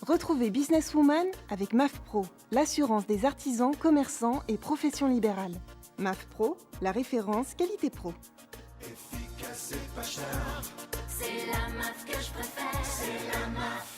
Retrouvez Businesswoman avec MAF Pro, l'assurance des artisans, commerçants et professions libérales. MAF Pro, la référence qualité pro. Efficace et pas cher. C'est la MAF que je préfère. C'est la MAF.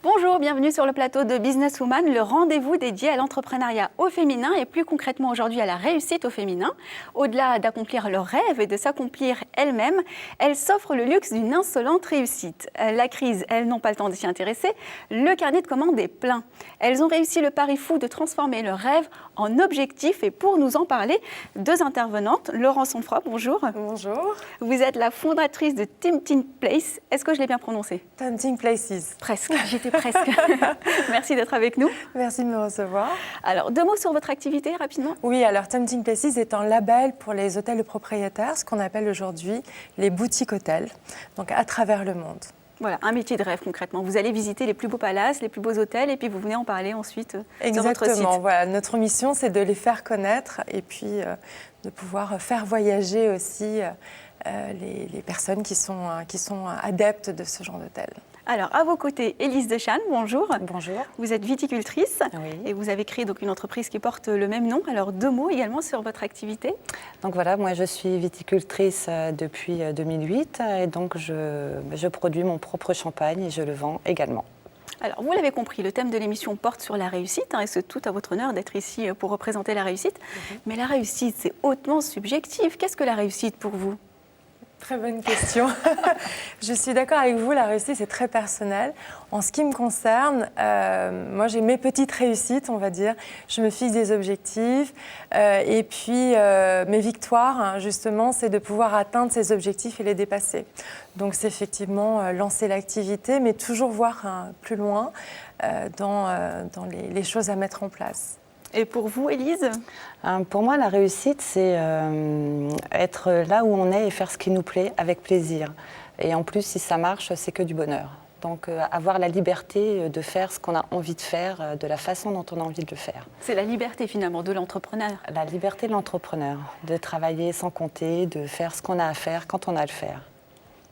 Bonjour, bienvenue sur le plateau de Businesswoman, le rendez-vous dédié à l'entrepreneuriat au féminin et plus concrètement aujourd'hui à la réussite au féminin. Au-delà d'accomplir leurs rêves et de s'accomplir elles-mêmes, elles s'offrent le luxe d'une insolente réussite. La crise, elles n'ont pas le temps de s'y intéresser, le carnet de commandes est plein. Elles ont réussi le pari fou de transformer leurs rêves en objectifs et pour nous en parler, deux intervenantes. Laurence Sonfroy, bonjour. Bonjour. Vous êtes la fondatrice de Tempting Place. Est-ce que je l'ai bien prononcé ? Tempting Places. Presque, j'étais presque. Merci d'être avec nous. Merci de me recevoir. Alors, deux mots sur votre activité, rapidement. Oui, alors Tempting Places est un label pour les hôtels de propriétaires, ce qu'on appelle aujourd'hui les boutiques hôtels, donc à travers le monde. Voilà, un métier de rêve concrètement. Vous allez visiter les plus beaux palaces, les plus beaux hôtels et puis vous venez en parler ensuite sur votre site. Exactement, voilà, notre mission c'est de les faire connaître et puis de pouvoir faire voyager aussi les personnes qui sont adeptes de ce genre d'hôtel. Alors, à vos côtés, Élise Deschanne, bonjour. Bonjour. Vous êtes viticultrice et vous avez créé donc une entreprise qui porte le même nom. Alors, deux mots également sur votre activité. Donc voilà, moi je suis viticultrice depuis 2008 et donc je produis mon propre champagne et je le vends également. Alors, vous l'avez compris, le thème de l'émission porte sur la réussite et c'est tout à votre honneur d'être ici pour représenter la réussite. Mais la réussite, c'est hautement subjectif. Qu'est-ce que la réussite pour vous ? Très bonne question. Je suis d'accord avec vous, la réussite c'est très personnel. En ce qui me concerne, moi j'ai mes petites réussites, on va dire. Je me fixe des objectifs et puis mes victoires, justement, c'est de pouvoir atteindre ces objectifs et les dépasser. Donc c'est effectivement lancer l'activité, mais toujours voir plus loin dans les choses à mettre en place. Et pour vous, Élise ? Pour moi, la réussite, c'est être là où on est et faire ce qui nous plaît avec plaisir. Et en plus, si ça marche, c'est que du bonheur. Donc, avoir la liberté de faire ce qu'on a envie de faire, de la façon dont on a envie de le faire. C'est la liberté, finalement, de l'entrepreneur. La liberté de l'entrepreneur, de travailler sans compter, de faire ce qu'on a à faire quand on a à le faire.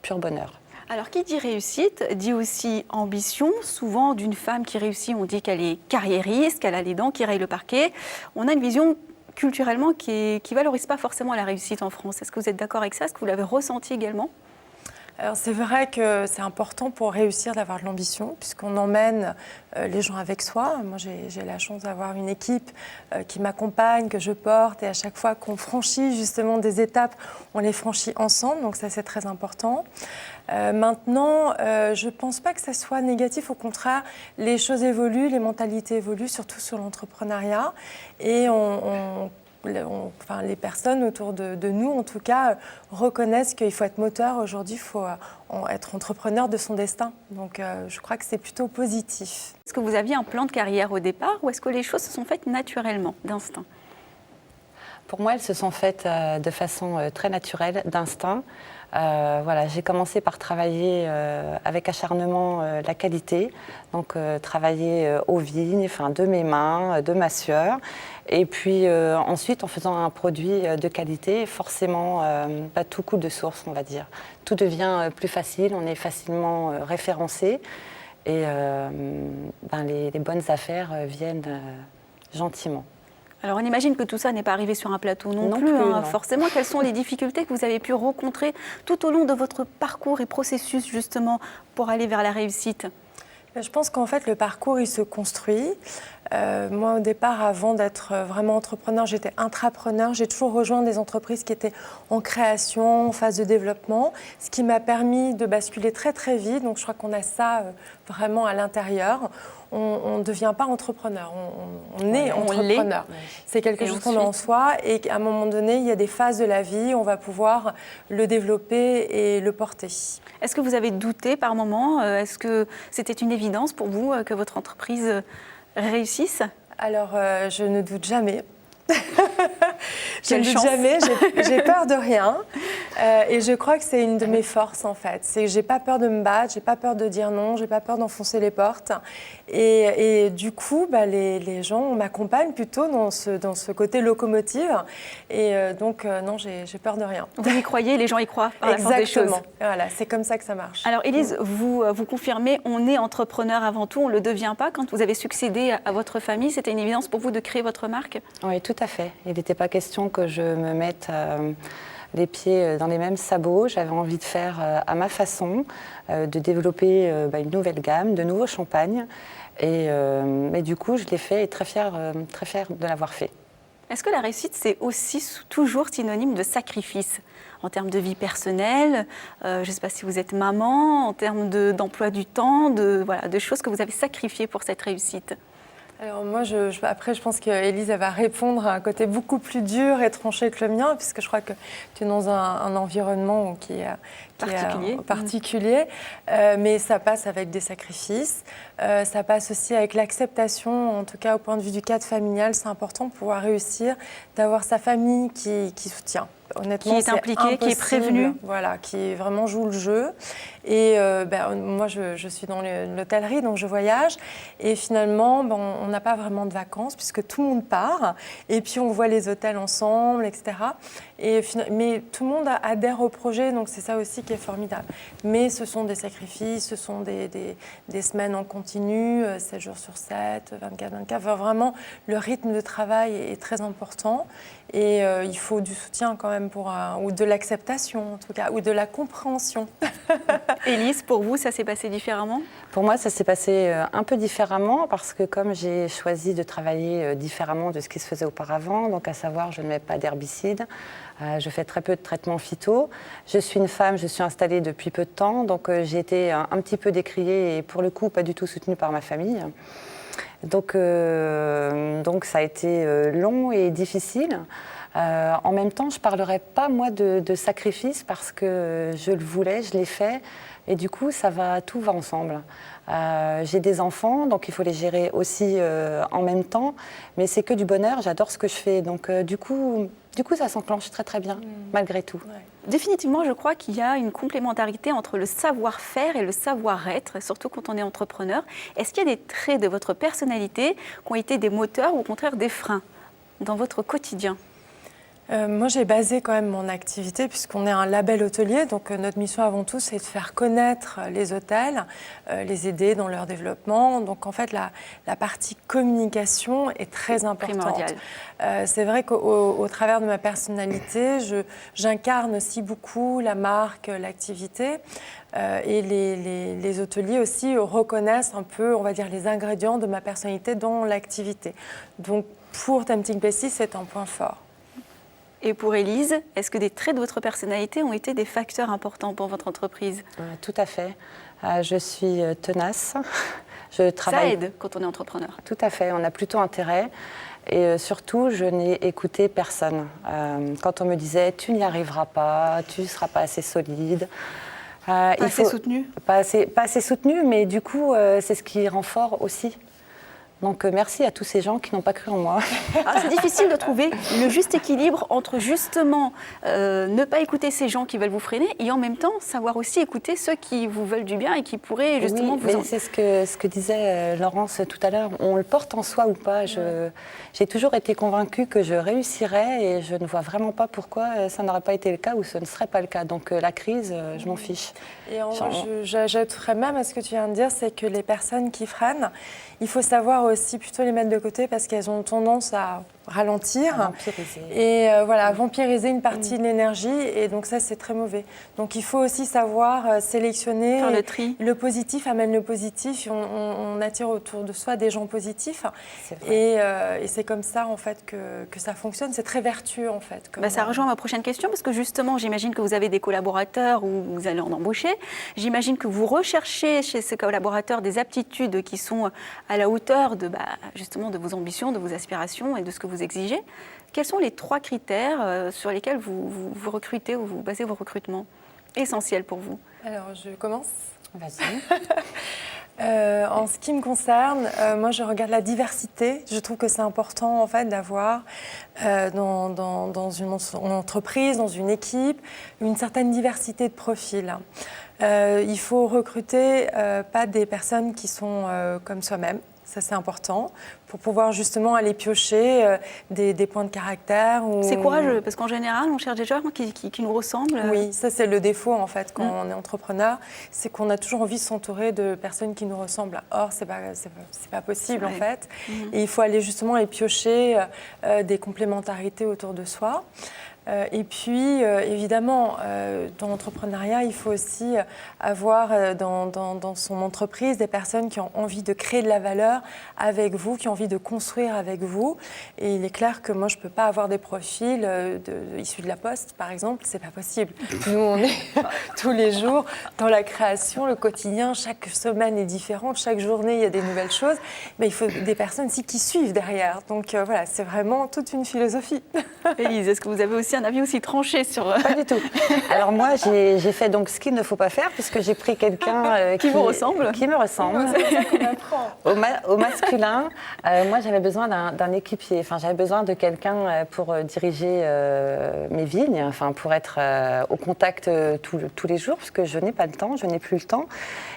Pur bonheur. Alors, qui dit réussite dit aussi ambition. Souvent, d'une femme qui réussit, on dit qu'elle est carriériste, qu'elle a les dents qui rayent le parquet. On a une vision culturellement qui ne valorise pas forcément la réussite en France. Est-ce que vous êtes d'accord avec ça ? Est-ce que vous l'avez ressenti également ? Alors c'est vrai que c'est important pour réussir d'avoir de l'ambition, puisqu'on emmène les gens avec soi. Moi, j'ai la chance d'avoir une équipe qui m'accompagne, que je porte, et à chaque fois qu'on franchit justement des étapes, on les franchit ensemble, donc ça c'est très important. Maintenant, je ne pense pas que ça soit négatif, au contraire, les choses évoluent, les mentalités évoluent, surtout sur l'entrepreneuriat, et les personnes autour de nous, en tout cas, reconnaissent qu'il faut être moteur. Aujourd'hui, il faut être entrepreneur de son destin. Donc, je crois que c'est plutôt positif. Est-ce que vous aviez un plan de carrière au départ ou est-ce que les choses se sont faites naturellement, d'instinct ? Pour moi, elles se sont faites de façon très naturelle, d'instinct. Voilà, j'ai commencé par travailler avec acharnement la qualité, donc travailler aux vignes, de mes mains, de ma sueur. Et puis ensuite, en faisant un produit de qualité, forcément, tout coule de source, on va dire. Tout devient plus facile, on est facilement référencé et les bonnes affaires viennent gentiment. Alors on imagine que tout ça n'est pas arrivé sur un plateau non plus. Non. Forcément, quelles sont les difficultés que vous avez pu rencontrer tout au long de votre parcours et processus justement pour aller vers la réussite ? Je pense qu'en fait, le parcours, il se construit. Moi, au départ, avant d'être vraiment entrepreneur, j'étais intrapreneur. J'ai toujours rejoint des entreprises qui étaient en création, en phase de développement, ce qui m'a permis de basculer très, très vite. Donc, je crois qu'on a ça vraiment à l'intérieur. On ne devient pas entrepreneur, on est entrepreneur. C'est quelque chose qu'on a en soi et qu'à un moment donné, il y a des phases de la vie, on va pouvoir le développer et le porter. Est-ce que vous avez douté par moment ? Est-ce que c'était une évidence pour vous que votre entreprise réussisse ? Alors, je ne doute jamais. Je ne doute jamais, j'ai peur de rien. Et je crois que c'est une de mes forces, en fait. C'est que j'ai pas peur de me battre, j'ai pas peur de dire non, j'ai pas peur d'enfoncer les portes. Et du coup, les gens m'accompagnent plutôt dans ce côté locomotive. Et donc, non, j'ai peur de rien. Vous y croyez, les gens y croient par la force des choses. Exactement. Voilà, c'est comme ça que ça marche. Alors, Élise, vous confirmez, on est entrepreneur avant tout, on ne le devient pas. Quand vous avez succédé à votre famille, c'était une évidence pour vous de créer votre marque? Oui, tout à fait. Il n'était pas question que je me mette les pieds dans les mêmes sabots. J'avais envie de faire à ma façon, de développer une nouvelle gamme, de nouveaux champagnes. Mais du coup, je l'ai fait et très fière de l'avoir fait. Est-ce que la réussite, c'est aussi toujours synonyme de sacrifice en termes de vie personnelle? Je ne sais pas si vous êtes maman, en termes d'emploi du temps, de choses que vous avez sacrifiées pour cette réussite. Alors moi, après, je pense qu'Élise va répondre à un côté beaucoup plus dur et tranché que le mien, puisque je crois que tu es dans un environnement qui est particulier. Mais ça passe avec des sacrifices. Ça passe aussi avec l'acceptation, en tout cas au point de vue du cadre familial. C'est important pour pouvoir réussir, d'avoir sa famille qui soutient. Honnêtement, qui est impliqué, qui est prévenu. Voilà, qui vraiment joue le jeu. Et moi, je suis dans l'hôtellerie, donc je voyage. Et finalement, on n'a pas vraiment de vacances puisque tout le monde part. Et puis, on voit les hôtels ensemble, etc. Mais tout le monde adhère au projet, donc c'est ça aussi qui est formidable. Mais ce sont des sacrifices, ce sont des semaines en continu, 7 jours sur 7, 24-24. Vraiment, le rythme de travail est très important. Et il faut du soutien quand même ou de l'acceptation en tout cas, ou de la compréhension. Élise, pour vous, ça s'est passé différemment? Pour moi, ça s'est passé un peu différemment parce que comme j'ai choisi de travailler différemment de ce qui se faisait auparavant, donc à savoir, je ne mets pas d'herbicides, je fais très peu de traitements phyto. Je suis une femme, je suis installée depuis peu de temps, donc j'ai été un petit peu décriée et pour le coup, pas du tout soutenue par ma famille. Donc ça a été long et difficile. En même temps, je ne parlerai pas, moi, de sacrifice parce que je le voulais, je l'ai fait. Et du coup, tout va ensemble. J'ai des enfants, donc il faut les gérer aussi en même temps. Mais c'est que du bonheur, j'adore ce que je fais. Donc du coup, ça s'enclenche très très bien, malgré tout. Ouais. Définitivement, je crois qu'il y a une complémentarité entre le savoir-faire et le savoir-être, surtout quand on est entrepreneur. Est-ce qu'il y a des traits de votre personnalité qui ont été des moteurs ou au contraire des freins dans votre quotidien? Moi, j'ai basé quand même mon activité, puisqu'on est un label hôtelier, donc notre mission avant tout, c'est de faire connaître les hôtels, les aider dans leur développement. Donc en fait, la partie communication est très importante. Primordiale. C'est vrai qu'au travers de ma personnalité, j'incarne aussi beaucoup la marque, l'activité. Et les hôteliers aussi reconnaissent un peu, on va dire, les ingrédients de ma personnalité dans l'activité. Donc pour Tempting Places, c'est un point fort. Et pour Élise, est-ce que des traits de votre personnalité ont été des facteurs importants pour votre entreprise? Tout à fait. Je suis tenace. Je travaille... Ça aide quand on est entrepreneur. Tout à fait, on a plutôt intérêt. Et surtout, je n'ai écouté personne. Quand on me disait « tu n'y arriveras pas, tu ne seras pas assez solide », pas assez soutenu? Pas assez soutenu, mais du coup, c'est ce qui rend fort aussi. Donc merci à tous ces gens qui n'ont pas cru en moi. C'est difficile de trouver le juste équilibre entre justement ne pas écouter ces gens qui veulent vous freiner et en même temps savoir aussi écouter ceux qui vous veulent du bien et qui pourraient justement vous... Oui, c'est ce que disait Laurence tout à l'heure. On le porte en soi ou pas. J'ai toujours été convaincue que je réussirais et je ne vois vraiment pas pourquoi ça n'aurait pas été le cas ou ce ne serait pas le cas. Donc la crise, je m'en fiche. Et j'ajouterais même à ce que tu viens de dire, c'est que les personnes qui freinent, il faut savoir aussi plutôt les mettre de côté parce qu'elles ont tendance à ralentir et à vampiriser une partie de l'énergie et donc ça c'est très mauvais. Donc il faut aussi savoir sélectionner. Faire le tri. Le positif amène le positif, on attire autour de soi des gens positifs et c'est comme ça en fait que ça fonctionne, c'est très vertueux en fait. Ça rejoint ma prochaine question parce que justement j'imagine que vous avez des collaborateurs ou vous allez en embaucher. J'imagine que vous recherchez chez ces collaborateurs des aptitudes qui sont à la hauteur justement de vos ambitions, de vos aspirations et de ce que vous exigez. Quels sont les 3 critères sur lesquels vous recrutez ou vous basez vos recrutements essentiels pour vous? Alors, je commence. Vas-y. En ce qui me concerne, moi je regarde la diversité. Je trouve que c'est important en fait d'avoir dans une entreprise, dans une équipe, une certaine diversité de profils. Il faut recruter pas des personnes qui sont comme soi-même. Ça, c'est important pour pouvoir justement aller piocher des points de caractère. C'est courageux, parce qu'en général, on cherche des gens qui nous ressemblent. Oui, ça, c'est le défaut, en fait, quand on est entrepreneur. C'est qu'on a toujours envie de s'entourer de personnes qui nous ressemblent. Or, c'est pas possible, en fait. Et il faut aller justement aller piocher des complémentarités autour de soi. Et puis, évidemment, dans l'entrepreneuriat, il faut aussi avoir dans son entreprise des personnes qui ont envie de créer de la valeur avec vous, qui ont envie de construire avec vous. Et il est clair que moi, je ne peux pas avoir des profils issus de la Poste, par exemple. Ce n'est pas possible. Nous, on est tous les jours dans la création, le quotidien. Chaque semaine est différente. Chaque journée, il y a des nouvelles choses. Mais il faut des personnes aussi qui suivent derrière. Donc, voilà, c'est vraiment toute une philosophie. Élise, est-ce que vous avez aussi un avis aussi tranché sur... Pas du tout. Alors moi, j'ai fait donc ce qu'il ne faut pas faire, puisque j'ai pris quelqu'un qui vous ressemble. Qui me ressemble. C'est ça qu'on apprend. Au masculin, moi j'avais besoin d'un équipier. Enfin, j'avais besoin de quelqu'un pour diriger mes vignes, enfin pour être au contact tous les jours, parce que je n'ai pas le temps, je n'ai plus le temps.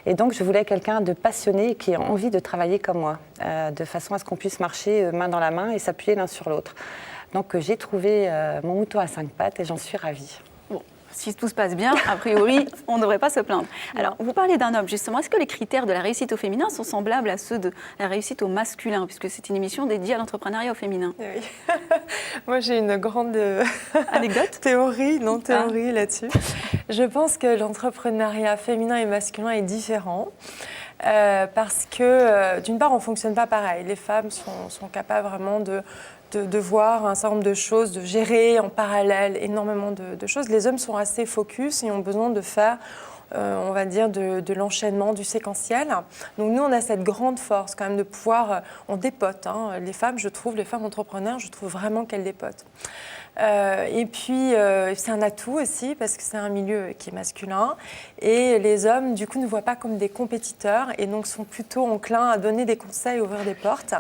Et donc je voulais quelqu'un de passionné qui ait envie de travailler comme moi, de façon à ce qu'on puisse marcher main dans la main et s'appuyer l'un sur l'autre. Donc j'ai trouvé mon mouton à 5 pattes et j'en suis ravie. Bon, si tout se passe bien, a priori, on ne devrait pas se plaindre. Alors, vous parlez d'un homme, justement. Est-ce que les critères de la réussite au féminin sont semblables à ceux de la réussite au masculin, puisque c'est une émission dédiée à l'entrepreneuriat au féminin? Oui. Moi, j'ai une grande anecdote théorie là-dessus. Je pense que l'entrepreneuriat féminin et masculin est différent. Parce que, d'une part, on ne fonctionne pas pareil. Les femmes sont capables vraiment de voir un certain nombre de choses, de gérer en parallèle énormément de choses. Les hommes sont assez focus et ont besoin de faire, on va dire, de l'enchaînement, du séquentiel. Donc nous, on a cette grande force quand même de pouvoir, on dépote. Les femmes, les femmes entrepreneurs, je trouve vraiment qu'elles dépotent. Et puis, c'est un atout aussi parce que c'est un milieu qui est masculin et les hommes, du coup, ne voient pas comme des compétiteurs et donc sont plutôt enclins à donner des conseils, ouvrir des portes.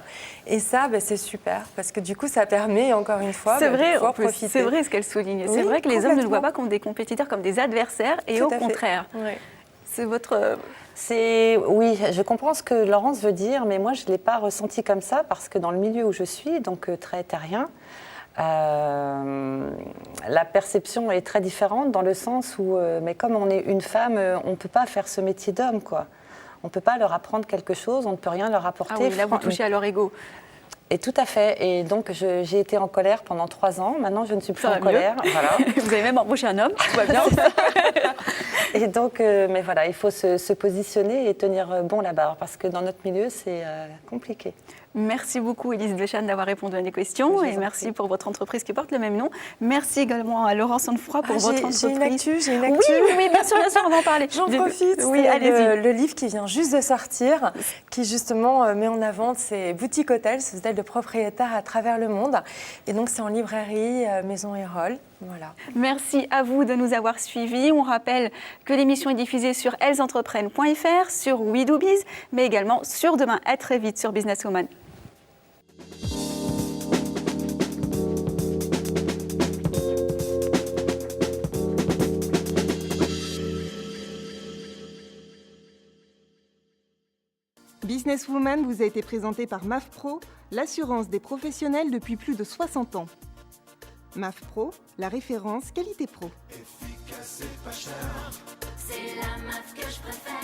Et ça, c'est super parce que du coup, ça permet, encore une fois, de pouvoir profiter. C'est vrai ce qu'elle souligne. Oui, c'est vrai que les hommes ne le voient pas comme des compétiteurs, comme des adversaires et au contraire. Oui. C'est votre... Oui, je comprends ce que Laurence veut dire, mais moi, je ne l'ai pas ressenti comme ça parce que dans le milieu où je suis, donc très terrien, la perception est très différente dans le sens où, mais comme on est une femme, on ne peut pas faire ce métier d'homme, quoi. On ne peut pas leur apprendre quelque chose, on ne peut rien leur apporter. Ah oui, là vous touchez à leur ego. Et tout à fait. Et donc j'ai été en colère pendant 3 ans. Maintenant, je ne suis plus en colère. Voilà. Vous avez même embauché un homme, tout va bien. Et donc, mais voilà, il faut se positionner et tenir bon la barre parce que dans notre milieu, c'est compliqué. Merci beaucoup, Élise Deschanne, d'avoir répondu à mes questions et merci pour votre entreprise qui porte le même nom. Merci également à Laurence Onfroy pour votre entreprise. J'ai une actu. Oui, bien sûr, on va en parler. J'en profite. Oui, allez-y. Le livre qui vient juste de sortir, qui justement met en avant ces boutiques hôtels, ces hôtels de propriétaires à travers le monde. Et donc, c'est en librairie Maison Hérol. Voilà. Merci à vous de nous avoir suivis. On rappelle que l'émission est diffusée sur ellesentreprenent.fr, sur We Do Biz, mais également sur Demain. À très vite sur Businesswoman. Businesswoman vous a été présenté par MAF Pro, l'assurance des professionnels depuis plus de 60 ans. MAF Pro, la référence qualité pro. Efficace et pas cher. C'est la MAF que je préfère.